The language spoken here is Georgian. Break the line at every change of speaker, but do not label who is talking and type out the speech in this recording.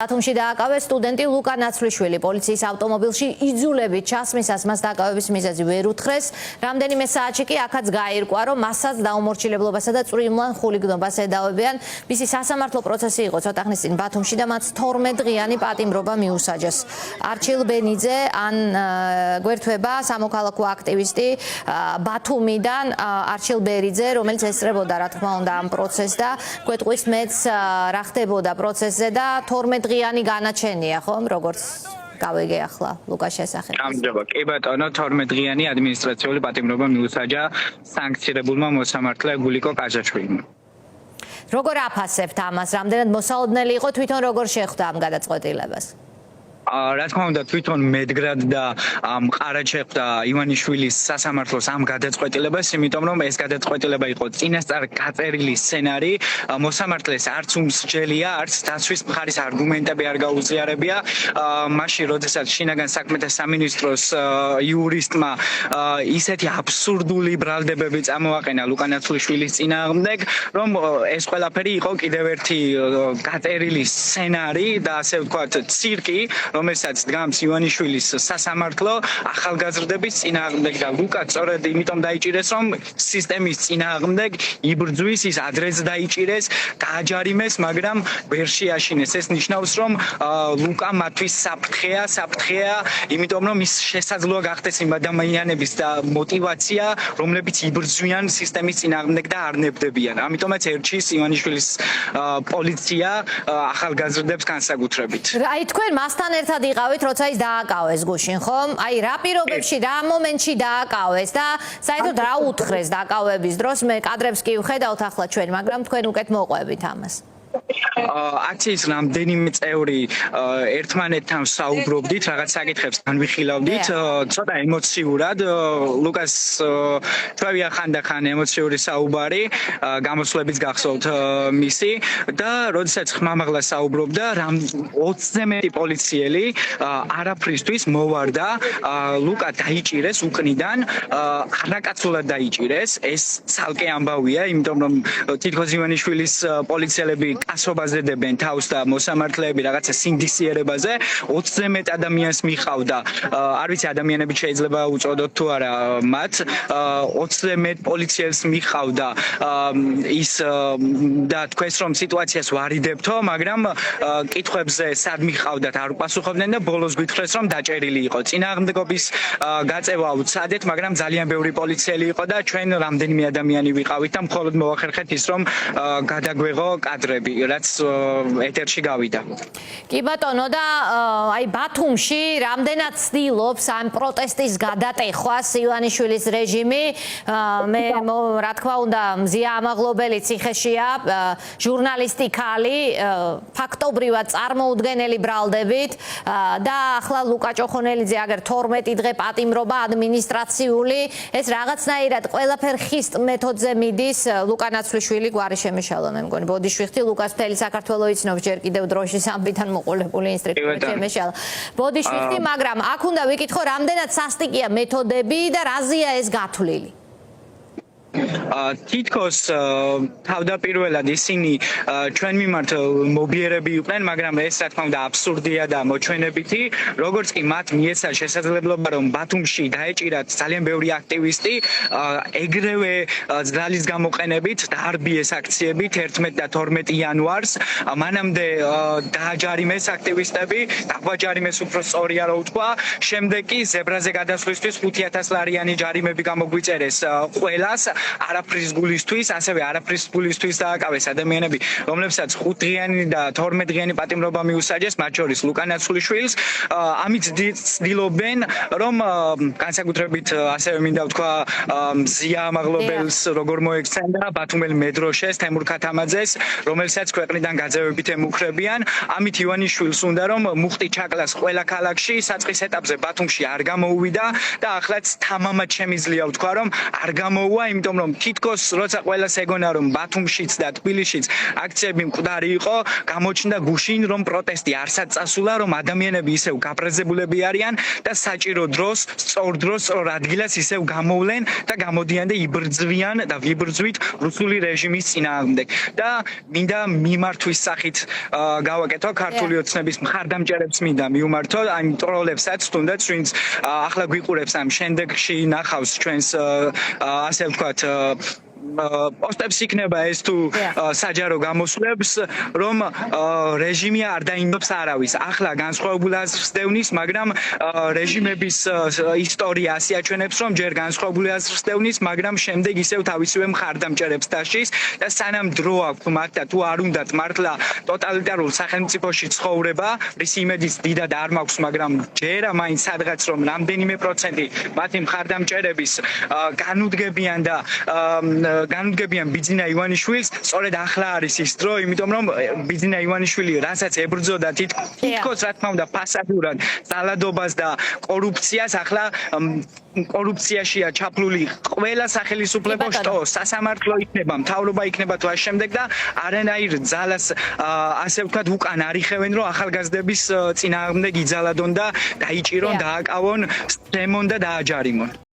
ბათუმში დააკავეს სტუდენტი ლუკა ნაცვლიშვილი. პოლიციის ავტომობილში იძულებით ჩასმისას მას დაკავების მიზეზი ვერ უთხრეს. რამდენიმე საათში კი აქაც გაირკვა, რომ მასაც დაუმორჩილებლობასა და წვრილმან ხულიგნობას ედავებიან. მისი სასამართლო პროცესი იყო ცოტა ხნის წინ ბათუმში და მათ 12 დღიანი პატიმრობა მიუსაჯეს. არჩილ ბენიძე ან გვერდება სამოქალაქო აქტივისტი ბათუმიდან არჩილ ბერიძე, რომელიც ესწრებოდა რა თქმა უნდა ამ პროცესს და გვეტყვის მეც რა ხდებოდა პროცესზე და 12 დღიანი განაჩენია, ხომ, როგორც გავიგე ახლა ლუკას შესახებ.
გამარჯობა. კი ბატონო, 12 დღიანი ადმინისტრაციული პატიმრობა მიუსაჯა სანქცირებულმა მოსამართლე გულიკო კაჟაშვილმა.
როგორ აფასებთ ამას? რამდენად მოსალოდნელი იყო თვითონ როგორ შეხვდა ამ გადაწყვეტილებას?
რა თქმა უნდა თვითონ მედგრად და მყარად შეხვდა ივანიშვილის სასამართლოს ამ გადაწყვეტილებას, იმიტომ რომ ეს გადაწყვეტილება იყო წინასწარ გაწერილი სცენარი, მოსამართლეს არც უმსჯელია, არც დაცვის მხარის არგუმენტები არ გაუზიარებია. მაშინ, როდესაც შინაგან საქმეთა სამინისტროს იურისტმა ისეთი აბსურდული ბრალდებები წამოაყენა ლუკა ნაცვლიშვილის წინააღმდეგ, რომ ეს ყველაფერი იყო კიდევ ერთი გაწერილი სცენარი და ასე ვთქვათ, ცირკი, რომელსაც დგამს ივანიშვილის სასამართლო ახალგაზრდების წინააღმდეგ და ლუკა სწორედ იმიტომ დაიჭირეს, რომ სისტემის წინააღმდეგ იბრძვის, ის ადრეც დაიჭირეს, დააჯარიმეს, მაგრამ ვერ შეაშინეს. ეს ნიშნავს, რომ ლუკა მათთვის საფრთხეა, იმიტომ რომ ის შესაძლოა გახდეს იმ ადამიანების და мотиваცია, რომლებიც იბრძვიან სისტემის წინააღმდეგ და არ ნებდებიან. ამიტომაც ერჩის ივანიშვილის პოლიცია ახალგაზრდებს განსაკუთრებით.
აი თქვენ მასთან ერთად იყავით, როცა ის დააკავეს გუშინ, ხომ? აი რა პირობებში, რა მომენტში დააკავეს და საერთოდ რა უთხრეს დაკავების დროს? მე კადრებს კი ვხედავთ ახლა ჩვენ, მაგრამ თქვენ უკეთ მოყვებით ამას.
აქციის რამდენიმე წევრი ერთმანეთთან საუბრობდით, რაღაც საკითხებს განვიხილავდით, ცოტა ემოციურად. ლუკას ჩვევია ხანდახან ემოციური საუბარი, გამოსვლებიც გახსოვთ მისი და როდესაც ხმამაღლა საუბრობდა, 20-ზე მეტი პოლიციელი არაფრისთვის მოვარდა, ლუკა დაიჭირეს უკნიდან, არაკაცულად დაიჭირეს. ეს ცალკე ამბავია, იმიტომ რომ თითქოს ივანიშვილის პოლიციელები კასობაზე დებენ თავს და მოსამართლეები რაღაცა სინდისიერებაზე 20-ზე მეტ ადამიანს მიყავდა. არ ვიცი ადამიანები შეიძლება უწოდოთ თუ არა მათ. 20-ზე მეტ პოლიციელს მიყავდა ის და თქვენს რომ სიტუაციას ვარიდებთო, მაგრამ კითხვებზე სად მიყავდათ არ უპასუხობდნენ და ბოლოს გითხრეს რომ დაჭერილი იყო. წინააღმდეგობის გაწევა უცადეთ, მაგრამ ძალიან ბევრი პოლიციელი იყო და ჩვენ რამდენიმე ადამიანი ვიყავით და მხოლოდ მოახერხეთ ის რომ გადაგვეღო კადრები, რაც ეთერში გავიდა.
კი ბატონო და აი ბათუმში რამდენად ცდილობს ამ პროტესტის გადატეხვას ივანიშვილის რეჟიმი? მე რა თქმა უნდა მზია ამაღლობელი ციხეშია, ჟურნალისტი ქალი, ფაქტობრივად წარმოუდგენელი ბრალდებით და ახლა ლუკა ჭოხონელიძე აგერ 12 დღე პატიმრობა ადმინისტრაციული, ეს რაღაცნაირად ყველაფერ ხისტ მეთოდზე მიდის. ლუკა ნაცვლიშვილი გვარი შემეშალა, მე მგონი ბოდიშვიხტი ლუკას მთელი საქართველო იცნობს ჯერ კიდევ დროშის ამბიდან მოყოლებული ინსტრუქტორი შემეშალა. ბოდიშვიხტი, მაგრამ აქ უნდა ვიკითხო, რამდენად სასტიკია მეთოდები და რაზეა ეს გათვლილი?
თითქოს თავდაპირველად ისინი ჩვენ მიმართ მობიერები იყვნენ, მაგრამ ეს რა თქმა უნდა აბსურდია და მოჩვენებითი. როგორც კი მათ მიეცა შესაძლებლობა, რომ ბათუმში დაეჭირათ ძალიან ბევრი აქტივისტი, ეგრევე ძალის გამოყენებით დაარბიეს აქციები 11 და 12 იანვარს. მანამდე დააჯარიმეს აქტივისტები, დაგვაჯარიმეს უფრო სწორია რა ვთქვა. შემდეგ კი ზებრაზე გადასვლისთვის 5000 ლარიანი ჯარიმები გამოგვიწერეს ყველას. არაფრის გულისთვის, ასევე არაფრის გულისთვის დააკავეს ადამიანები, რომლებსაც 5 დღიანი და 12 დღიანი პატიმრობა მიუსაჯეს, მათ შორის ლუკა ნაცვლიშვილს. ამით ცდილობენ, რომ განსაკუთრებით ასევე მინდა ვთქვა მზია ამაღლობელს, როგორ მოექცენდა ბათუმელ მედროშეს, თემურ ქათამაძეს, რომელსაც ქვეყნიდან გაძევებით ემუქრებიან. ამით ივანიშვილს უნდა რომ მუხტი ჩაკლას ყველა ქალაქში, საწყის ეტაპზე ბათუმში არ გამოუვიდა და ახლაც თამამად შემიძლია ვთქვა, რომ არ გამოუვა, იმიტომ იმიტომ რომ თითქოს როცა ყველას ეგონა რომ ბათუმშიც და თბილისშიც აქციები მკვდარი იყო, გამოჩნდა გუშინ რომ პროტესტი არსად წასულა, რომ ადამიანები ისევ გაბრაზებულები არიან და საჭირო დროს, სწორ დროს, სწორ ადგილას ისევ გამოვლენ და გამოდიან და იბრძვიან და ვიბრძვით რუსული რეჟიმის წინააღმდეგ. და მინდა მიმართვის სახით გავაკეთო ქართული ოცნების მხარდამჭერებს მინდა მიუმართო ამ ტროლებსაც თუნდაც ვინც ახლა გვიყურებს ამ შემდეგში ნახავს ჩვენს ასე ვთქვათ პოსტებს იქნება ეს თუ საჯარო გამოსვლებს რომ რეჟიმი არ დაინდობს არავის. ახლა განსხვავებულ აზრს დევნის, მაგრამ რეჟიმების ისტორია ასიაჩვენებს რომ ჯერ განსხვავებული აზრს დევნის, მაგრამ შემდეგ ისევ თავისივე მხარდამჭერებს დაშის და სანამ დრო აქვს მათ და თუ არ უნდათ მართლა ტოტალიტარულ სახელმწიფოში ცხოვრება, რის იმედიც დიდად არ მაქვს, მაგრამ ჯერა მაინც სადღაც რომ რამდენიმე პროცენტი მათი მხარდამჭერების განუდგებიან და განუდგებიან ბიძინა ივანიშვილს, სწორედ ახლა არის ის დრო, იმიტომ რომ ბიძინა ივანიშვილი რასაც ებრძოდა თითქოს რა თქმა უნდა ფასადურად ძალადობას და კორუფციას, ახლა კორუფციაშია ჩაფლული ყველა სახელმწიფო შტო, სასამართლო იქნება, მთავრობა იქნება თუ ამ შემდეგ და არანაირ ძალას ასე ვთქვათ უკან არიხევენ, რომ ახალგაზრდების წინააღმდეგ იძალადონ და დაიჭირონ, დააკავონ, სცემონ და დააჯარიმონ.